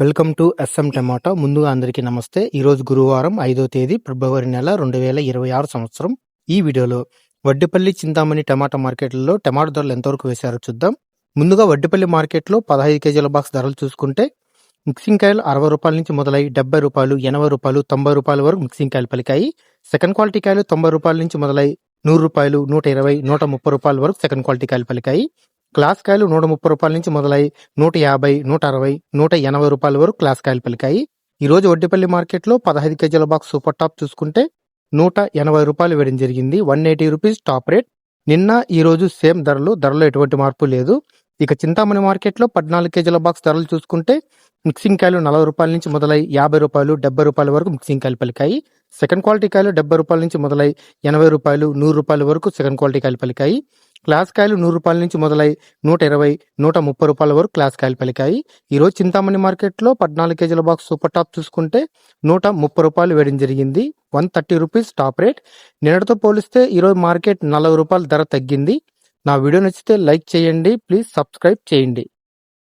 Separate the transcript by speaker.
Speaker 1: Welcome to S M టమాటా. ముందుగా అందరికీ నమస్తే. ఈరోజు గురువారం 5వ తేదీ ఫిబ్రవరి నెల 2026 సంవత్సరం. ఈ వీడియోలో వడ్డిపల్లి, చింతామణి టమాటా మార్కెట్లలో టమాటా ధరలు ఎంతవరకు వేశారో చూద్దాం. ముందుగా వడ్డిపల్లి మార్కెట్లో 15 కేజీల బాక్స్ ధరలు చూసుకుంటే మిక్సింగ్ కాయలు 60 రూపాయల నుంచి మొదలై 70 రూపాయలు, 80 రూపాయలు, 90 రూపాయల వరకు మిక్సింగ్ కాయలు పలికాయి. సెకండ్ క్వాలిటీ కాయలు 90 రూపాయల నుంచి మొదలై 100 రూపాయలు, 120, 130 రూపాయల వరకు సెకండ్ క్వాలిటీ కాయలు పలికాయి. క్లాస్ కాయలు 130 రూపాయల నుంచి మొదలై 150, 160, 180 రూపాయల వరకు క్లాస్ కాయలు పలికాయి. ఈ రోజు వడ్డిపల్లి మార్కెట్లో 15 కేజీల బాక్స్ సూపర్ టాప్ చూసుకుంటే 180 రూపాయలు వేయడం జరిగింది. 180 రూపీస్ టాప్ రేట్. నిన్న ఈ రోజు సేమ్ ధరలో ఎటువంటి మార్పు లేదు. ఇక చింతామణి మార్కెట్లో 14 కేజీల బాక్స్ ధరలు చూసుకుంటే మిక్సింగ్ కాయలు 40 రూపాయల నుంచి మొదలై 50 రూపాయలు, 70 రూపాయల వరకు మిక్సింగ్ కాయలు పలికాయి. సెకండ్ క్వాలిటీ కాయలు 70 రూపాయల నుంచి మొదలై 80 రూపాయలు, 100 రూపాయల వరకు సెకండ్ క్వాలిటీ కాయలు పలికాయి. క్లాస్ కాయలు 100 రూపాయల నుంచి మొదలై 120, 130 రూపాయల వరకు క్లాస్ కాయలు పలికాయి. ఈ రోజు చింతామణి మార్కెట్లో 14 కేజీల బాక్స్ సూపర్ టాప్ చూసుకుంటే 130 రూపాయలు వేయడం జరిగింది. 130 రూపీస్ టాప్ రేట్. నిన్నటితో పోలిస్తే ఈరోజు మార్కెట్ 40 రూపాయల ధర తగ్గింది. నా వీడియో నచ్చితే లైక్ చేయండి, ప్లీజ్ సబ్స్క్రైబ్ చేయండి.